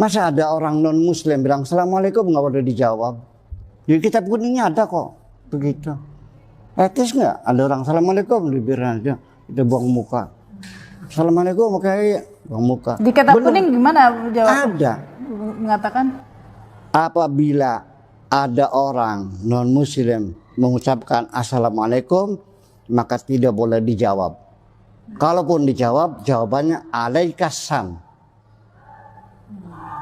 Masa ada orang non muslim bilang assalamualaikum nggak boleh dijawab? Di kitab kuningnya ada kok begitu. Etis nggak? Ada orang assalamualaikum dibiarin aja, kita buang muka. Assalamualaikum oke, buang muka. Di kitab kuning gimana jawab? Ada. Mengatakan Apabila ada orang non muslim mengucapkan assalamualaikum, maka tidak boleh dijawab. Kalaupun dijawab, jawabannya alaikassalam.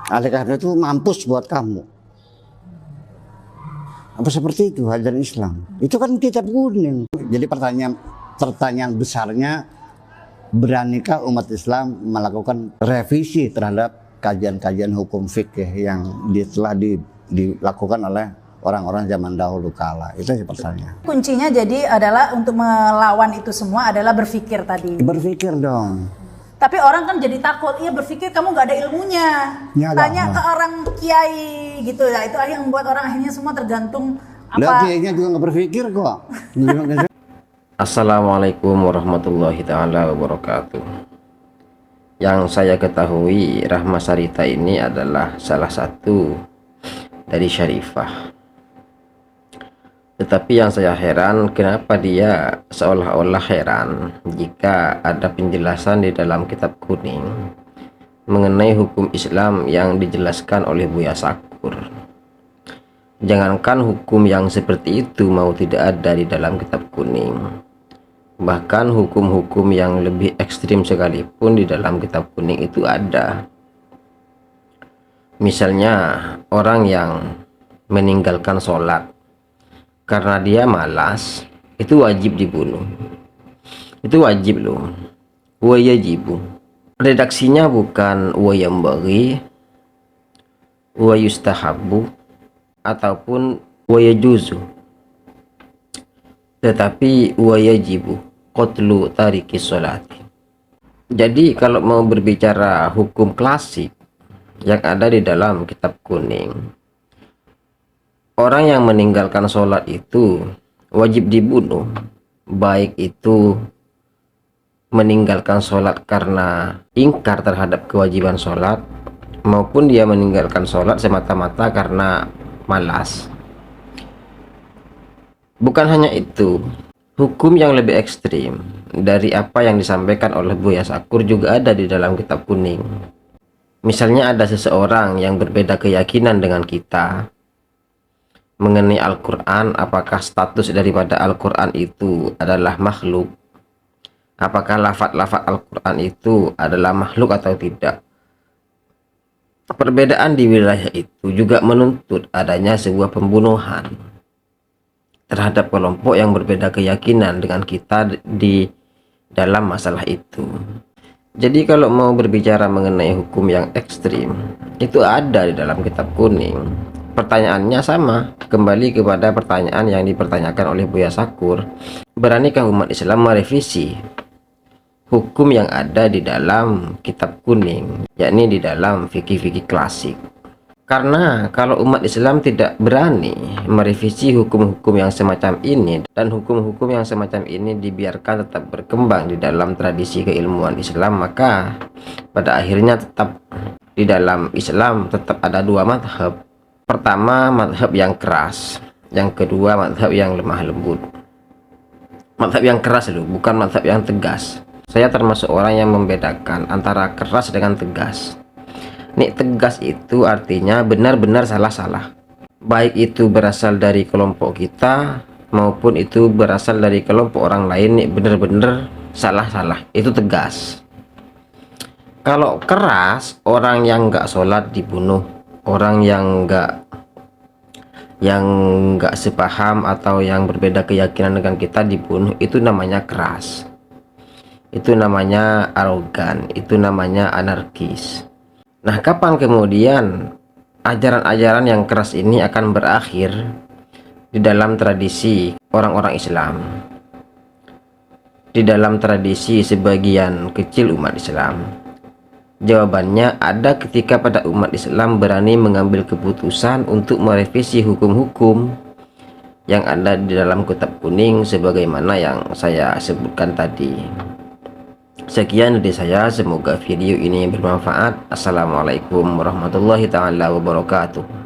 Alaikassalam itu mampus buat kamu. Apa seperti itu ajaran Islam? Itu kan kitab kuning. Jadi pertanyaan besarnya, beranikah umat Islam melakukan revisi terhadap kajian-kajian hukum fikih yang telah dilakukan oleh orang-orang zaman dahulu kala? Itu sih pertanyaan. kuncinya jadi adalah untuk melawan itu semua adalah berpikir tadi. Berpikir dong. Tapi orang kan jadi takut, iya berpikir kamu nggak ada ilmunya. Ya, Tanya enggak. ke orang kiai gitu ya, itu yang membuat orang akhirnya semua tergantung Lah apa. kayaknya juga nggak berpikir kok. Assalamualaikum warahmatullahi taala wabarakatuh. Yang saya ketahui, Rahma Sarita ini adalah salah satu dari Syarifah. Tetapi yang saya heran, kenapa dia seolah-olah heran jika ada penjelasan di dalam kitab kuning mengenai hukum Islam yang dijelaskan oleh Buya Sakur. Jangankan hukum yang seperti itu mau tidak ada di dalam kitab kuning, bahkan hukum-hukum yang lebih ekstrim sekalipun di dalam kitab kuning itu ada. Misalnya orang yang meninggalkan sholat karena dia malas, itu wajib dibunuh. Itu wajib loh. Wayajibu. Redaksinya bukan wayambaghi, wayustahabu, ataupun wayajuzu, tetapi wayajibu qatlu tariki sholati. Jadi kalau mau berbicara hukum klasik yang ada di dalam kitab kuning, orang yang meninggalkan sholat itu wajib dibunuh, baik itu meninggalkan sholat karena ingkar terhadap kewajiban sholat, maupun dia meninggalkan sholat semata-mata karena malas. Bukan hanya itu, hukum yang lebih ekstrim dari apa yang disampaikan oleh Buya Sakur juga ada di dalam kitab kuning. Misalnya ada seseorang yang berbeda keyakinan dengan kita mengenai Al-Quran, apakah status daripada Al-Quran itu adalah makhluk, apakah lafaz-lafaz Al-Quran itu adalah makhluk atau tidak. Perbedaan di wilayah itu juga menuntut adanya sebuah pembunuhan terhadap kelompok yang berbeda keyakinan dengan kita di dalam masalah itu. Jadi kalau mau berbicara mengenai hukum yang ekstrim, itu ada di dalam kitab kuning. Pertanyaannya sama, kembali kepada pertanyaan yang dipertanyakan oleh Buya Sakur. Beranikah umat Islam merevisi hukum yang ada di dalam kitab kuning, yakni di dalam fikih-fikih klasik? Karena kalau umat Islam tidak berani merevisi hukum-hukum yang semacam ini, dan hukum-hukum yang semacam ini dibiarkan tetap berkembang di dalam tradisi keilmuan Islam, maka pada akhirnya tetap di dalam Islam tetap ada dua madhab. Pertama, madhab yang keras. Yang kedua, madhab yang lemah lembut. Madhab yang keras loh, bukan madhab yang tegas. Saya termasuk orang yang membedakan antara keras dengan tegas. Nih, tegas itu artinya benar-benar salah-salah. Baik itu berasal dari kelompok kita maupun itu berasal dari kelompok orang lain, nih benar-benar salah-salah. Itu tegas. Kalau keras, orang yang nggak sholat dibunuh, orang yang nggak sepaham atau yang berbeda keyakinan dengan kita dibunuh, itu namanya keras. Itu namanya arogan, itu namanya anarkis. Nah, kapan kemudian ajaran-ajaran yang keras ini akan berakhir di dalam tradisi orang-orang Islam, di dalam tradisi sebagian kecil umat Islam? Jawabannya ada ketika pada umat Islam berani mengambil keputusan untuk merevisi hukum-hukum yang ada di dalam kitab kuning sebagaimana yang saya sebutkan tadi. Sekian dari saya, semoga video ini bermanfaat. Assalamualaikum warahmatullahi taala wabarakatuh.